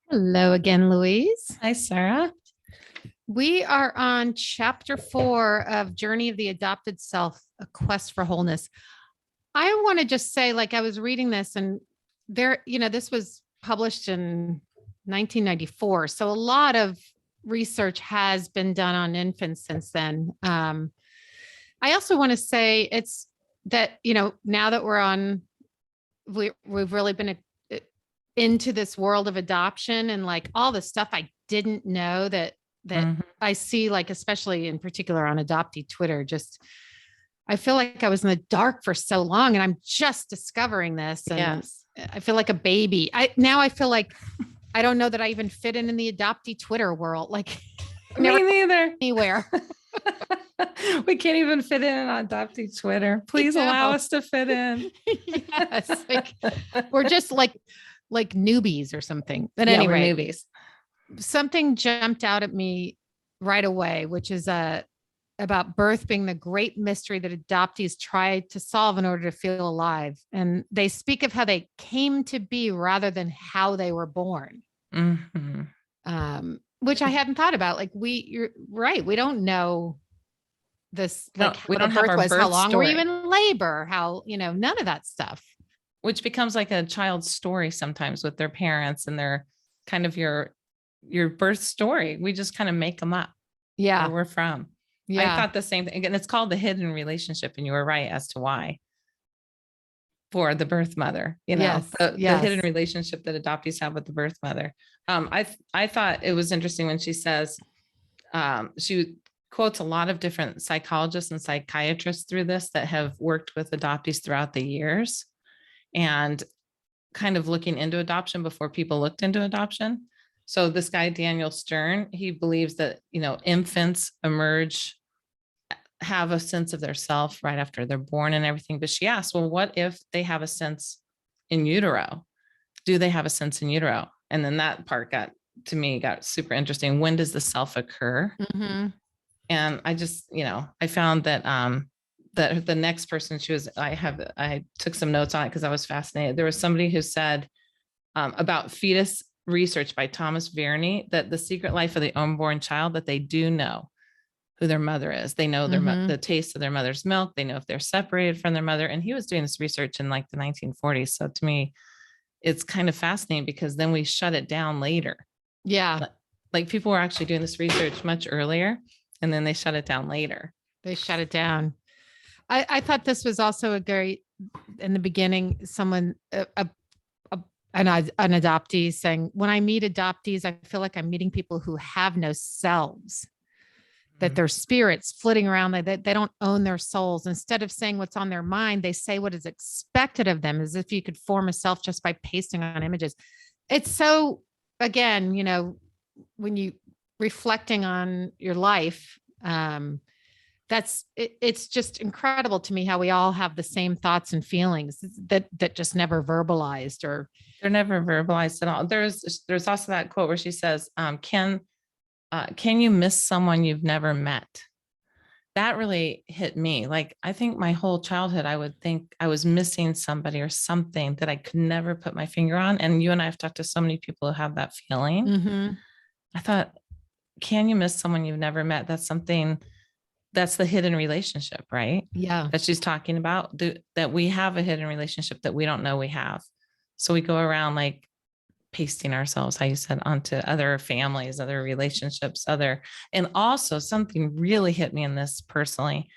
Hello again, Louise. Hi, Sarah. We are on chapter 4 of Journey of the Adopted Self, A Quest for Wholeness. I want to just say, like, I was reading this and this was published in 1994. So a lot of research has been done on infants since then. I also want to say it's that, now that we've really been into this world of adoption and like all the stuff I didn't know that I see, like, especially in particular on adoptee Twitter, just, I feel like I was in the dark for so long and I'm just discovering this. And Yes. I feel like a baby. I feel like I don't know that I even fit in the adoptee Twitter world. Like Me neither. anywhere. We can't even fit in on adoptee Twitter. Please allow us to fit in. Yes. Like we're just like newbies or something. But Yeah, anyway, we're newbies. Something jumped out at me right away, which is about birth being the great mystery that adoptees try to solve in order to feel alive. And they speak of how they came to be rather than how they were born, which I hadn't thought about. Like you're right. We don't know this, like we how don't the have birth our was, birth how long story. were you in labor? How, none of that stuff. Which becomes like a child's story sometimes with their parents and their kind of your birth story. We just kind of make them up. Yeah. Where we're from. Yeah. I thought the same thing. And it's called the hidden relationship. And you were right as to why. For the birth mother, Yes. the Yes. hidden relationship that adoptees have with the birth mother. I thought it was interesting when she says, she quotes a lot of different psychologists and psychiatrists through this that have worked with adoptees throughout the years and kind of looking into adoption before people looked into adoption. So this guy, Daniel Stern, he believes that, infants have a sense of their self right after they're born and everything. But she asked, well, what if they have a sense in utero? Do they have a sense in utero? And then that part got super interesting. When does the self occur? Mm-hmm. And I just, I found that that the next person I took some notes on it because I was fascinated. There was somebody who said about fetus research by Thomas Verney that the secret life of the unborn child, that they do know who their mother is. They know the taste of their mother's milk. They know if they're separated from their mother. And he was doing this research in like the 1940s. So to me, it's kind of fascinating because then we shut it down later. Yeah. Like people were actually doing this research much earlier and then they shut it down later. They shut it down. I thought this was also a great, in the beginning, someone, an adoptee saying, when I meet adoptees, I feel like I'm meeting people who have no selves, that they're spirits flitting around, that they don't own their souls. Instead of saying what's on their mind, they say what is expected of them, as if you could form a self just by pasting on images. It's so, again, when you reflecting on your life, it's just incredible to me how we all have the same thoughts and feelings that just never verbalized, or they're never verbalized at all. There's also that quote where she says, can you miss someone you've never met? That really hit me. Like, I think my whole childhood, I would think I was missing somebody or something that I could never put my finger on. And you and I have talked to so many people who have that feeling. Mm-hmm. I thought, can you miss someone you've never met? That's the hidden relationship, right? Yeah. That she's talking about, that we have a hidden relationship that we don't know we have. So we go around like pasting ourselves, how you said, onto other families, other relationships, and also something really hit me in this personally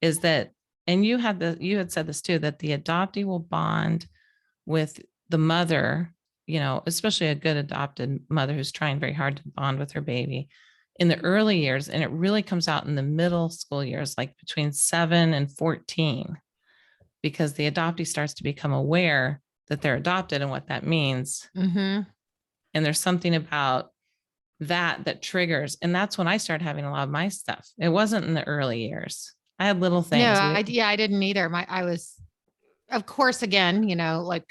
is that, and you had said this too, that the adoptee will bond with the mother, especially a good adopted mother who's trying very hard to bond with her baby in the early years. And it really comes out in the middle school years, like between 7 and 14, because the adoptee starts to become aware that they're adopted and what that means. Mm-hmm. And there's something about that triggers. And that's when I started having a lot of my stuff. It wasn't in the early years. I had little things. Yeah, I didn't either. I was, of course, again, like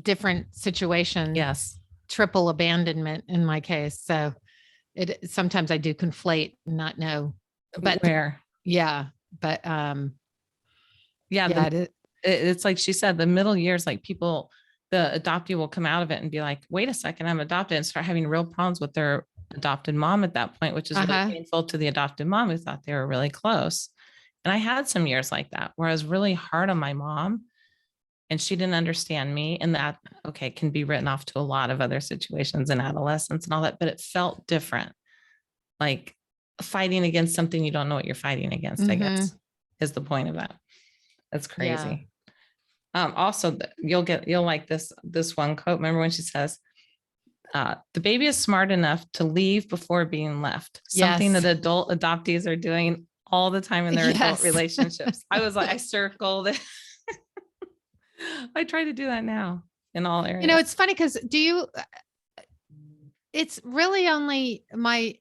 different situation. Yes. Triple abandonment in my case. So sometimes I do conflate and not know. But where? Yeah. But it's like she said, the middle years, like people the adoptee will come out of it and be like, wait a second, I'm adopted, and start having real problems with their adopted mom at that point, which is really Uh-huh. painful to the adopted mom who thought they were really close. And I had some years like that where I was really hard on my mom and she didn't understand me. And that, okay, can be written off to a lot of other situations in adolescence and all that, but it felt different. Like fighting against something you don't know what you're fighting against, I guess, is the point of that. That's Yeah. crazy. Also, you'll like this one quote. Remember when she says, the baby is smart enough to leave before being left. Something Yes. that adult adoptees are doing all the time in their adult Yes. relationships. I was like, I circled it. I try to do that now in all areas. You know, it's funny because it's really only my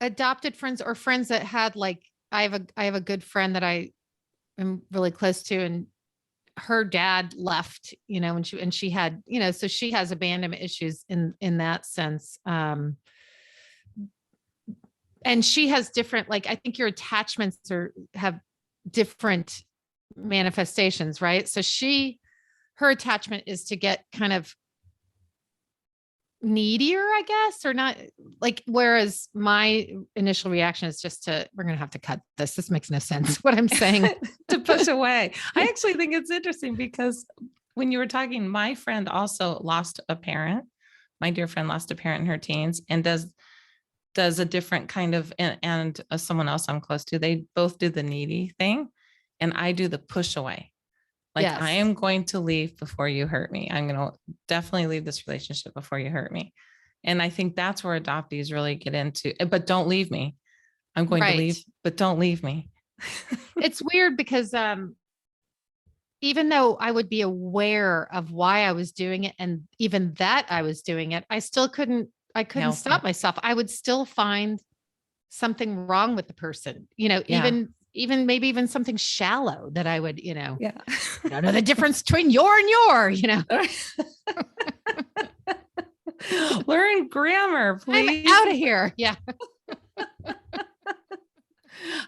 adopted friends or friends that had like, I have a good friend that I am really close to, and her dad left, you know, and she had, you know, so she has abandonment issues in that sense. And she has different, like, I think your attachments have different manifestations, right? So her attachment is to get kind of needier, I guess, or not, like, whereas my initial reaction is just we're going to have to cut this. This makes no sense what I'm saying. To push away. I actually think it's interesting because when you were talking, my friend also lost a parent. My dear friend lost a parent in her teens and does a different kind of, and someone else I'm close to, they both do the needy thing. And I do the push away. Like, Yes. I am going to leave before you hurt me. I'm going to definitely leave this relationship before you hurt me. And I think that's where adoptees really get into, but don't leave me. I'm going to leave, but don't leave me. It's weird because even though I would be aware of why I was doing it, and even that I was doing it, I couldn't Help stop it. myself. I would still find something wrong with the person, you know, Yeah. even maybe even something shallow that I would, you know, Yeah. I don't know the difference between your and your, you know. Learn grammar, please. I'm out of here. Yeah.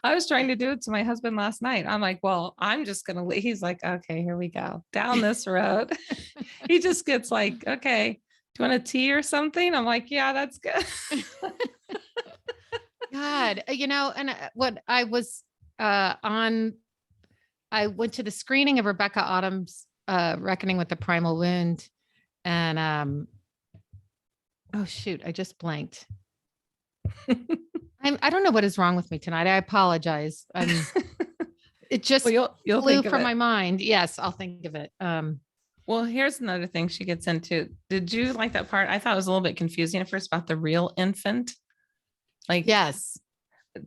I was trying to do it to my husband last night. I'm like, well, I'm just going to leave. He's like, okay, here we go down this road. He just gets like, okay, do you want a tea or something? I'm like, yeah, that's good. God, you know, and what I was I went to the screening of Rebecca Autumn's Reckoning with the Primal Wound. And oh shoot, I just blanked. I don't know what is wrong with me tonight. I apologize. It just you'll flew from my mind. Yes, I'll think of it. Well, here's another thing she gets into. Did you like that part? I thought it was a little bit confusing at first about the real infant. Like, yes,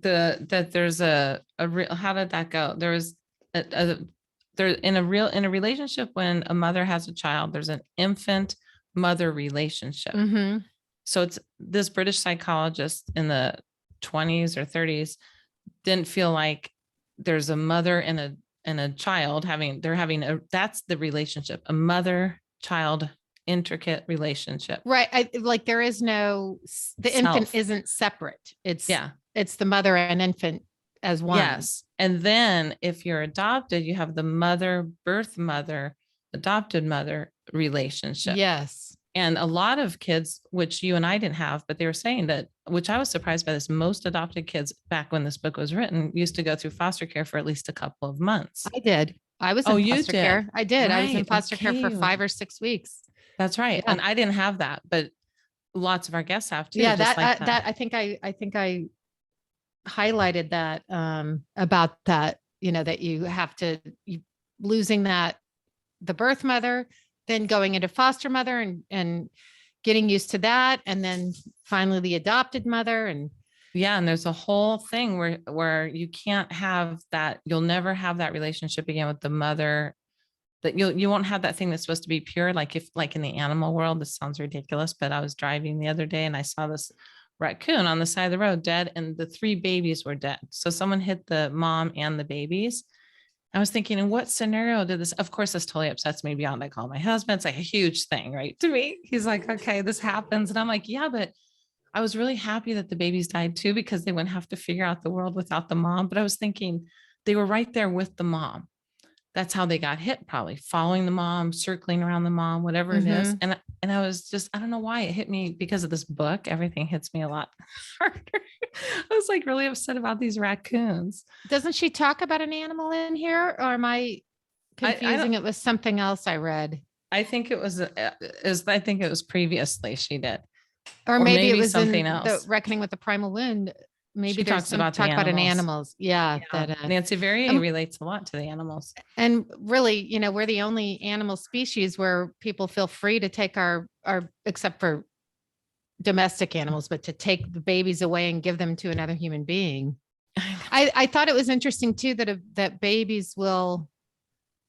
that there's a real, how did that go? There was there in a relationship, when a mother has a child, there's an infant mother relationship. Mm-hmm. So it's this British psychologist in the 20s or 30s didn't feel like there's a mother and a child that's the relationship, a mother child intricate relationship. Right. Like there is no, the infant isn't separate. It's the mother and infant as one. Yes. And then if you're adopted, you have the mother, birth mother, adopted mother relationship. Yes. And a lot of kids, which you and I didn't have, but they were saying that, which I was surprised by this, most adopted kids back when this book was written used to go through foster care for at least a couple of months. I did. I was in foster care. I did. Right. I was in foster care for 5 or 6 weeks. That's right. Yeah. And I didn't have that, but lots of our guests have too. Yeah, that I think I highlighted that about that, you know, that you losing the birth mother, then going into foster mother and getting used to that. And then finally the adopted mother. And and there's a whole thing where you can't have that. You'll never have that relationship again with the mother, that you won't have that thing that's supposed to be pure. Like in the animal world, this sounds ridiculous, but I was driving the other day and I saw this raccoon on the side of the road dead, and the 3 babies were dead. So someone hit the mom and the babies. I was thinking, in what scenario did this? Of course, this totally upsets me beyond. I call my husband. It's like a huge thing, right? To me, he's like, okay, this happens. And I'm like, yeah, but I was really happy that the babies died too, because they wouldn't have to figure out the world without the mom. But I was thinking they were right there with the mom. that's how they got hit, probably following the mom, circling around the mom, whatever it is. Mhm. And I was just, I don't know why it hit me because of this book. Everything hits me a lot harder. I was like really upset about these raccoons. Doesn't she talk about an animal in here, or am I I don't, confusing it with something else I read? I think it was, I think it was previously she did, Or or maybe it maybe was something in the else. Reckoning with the Primal Wound. Maybe She there's talks some about the talk about an animals. animals. Yeah, Yeah. that Nancy very um, relates a lot to the animals. and really, we're the only animal species where people feel free to take our except for domestic animals, but to take the babies away and give them to another human being. I thought it was interesting too that babies will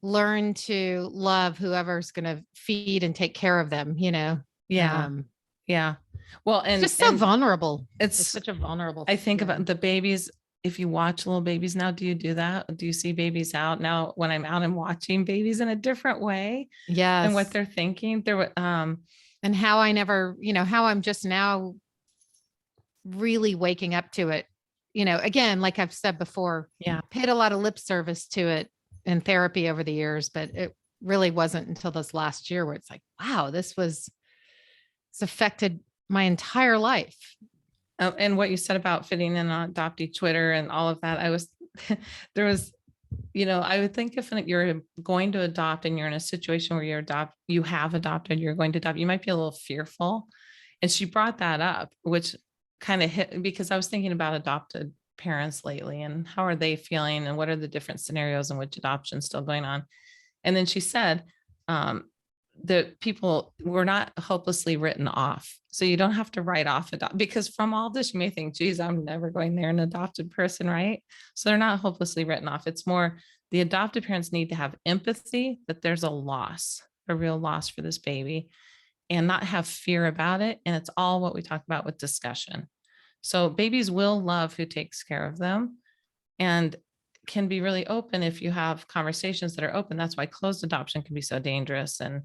learn to love whoever's going to feed and take care of them, Yeah. Um, Yeah. Well, it's just so and vulnerable. It's it's, such a vulnerable I think feeling. about the babies. If you watch little babies now, do you do that? Do you see babies out now? When I'm out and watching babies in a different way than what Yes. they're thinking, there were, And how I never, how I'm just now really waking up to it. Again, like I've said before, yeah, paid a lot of lip service to it in therapy over the years, but it really wasn't until this last year where it's like, wow, it's affected my entire life. and what you said about fitting in on adoptee Twitter and all of that, I was, there was, I would think if you're going to adopt and you're in a situation where you have adopted, you're going to adopt, you might be a little fearful. And she brought that up, which kind of hit because I was thinking about adopted parents lately and how are they feeling and what are the different scenarios in which adoption is still going on. And then she said, that people were not hopelessly written off. So you don't have to write off because from all this, you may think, geez, I'm never going there, an adopted person, right? So they're not hopelessly written off. It's more the adopted parents need to have empathy that there's a loss, a real loss for this baby, and not have fear about it. And it's all what we talk about with discussion. So babies will love who takes care of them and can be really open if you have conversations that are open. That's why closed adoption can be so dangerous, and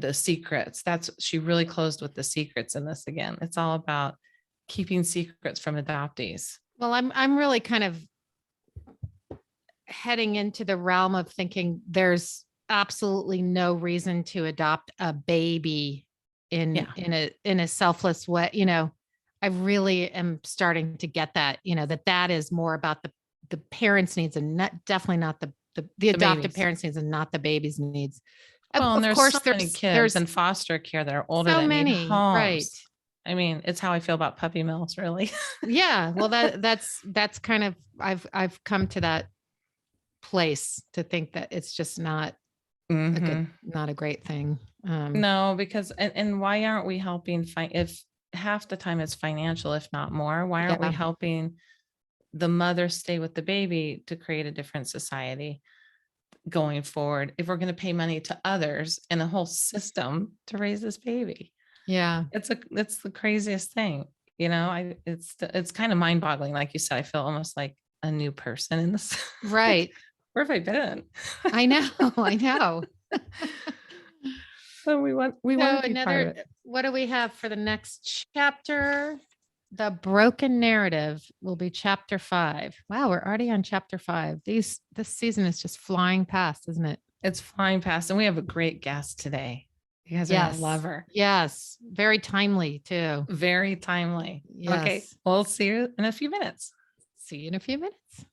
the secrets. She really closed with the secrets in this again. It's all about keeping secrets from adoptees. Well, I'm really kind of heading into the realm of thinking there's absolutely no reason to adopt a baby in Yeah. in a selfless way. I really am starting to get that, that is more about the parents' needs and definitely not the adopted babies. parents' needs and not the baby's needs. Well, and Of there's course, so many kids there's in foster care that are older so that need many, right? homes. I mean, it's how I feel about puppy mills, really. Yeah. Well, that's kind of I've come to that place to think that it's just not Mhm. not a great thing. No, because and why aren't we helping if half the time it's financial, if not more, why aren't we Yeah. helping the mother stay with the baby to create a different society going forward if we're going to pay money to others and a whole system to raise this baby? Yeah. It's the craziest thing. It's kind of mind-boggling. Like you said, I feel almost like a new person in this. Like, Right. where have I been? I know. I know. So we want So to be part of it. what do we have for the next chapter? The broken narrative will be chapter 5. Wow, we're already on chapter 5. This season is just flying past, isn't it? It's flying past, and we have a great guest today. You guys are gonna love her. Yes. Very timely too. Very timely. Okay, Yes. we'll see you in a few minutes. See you in a few minutes.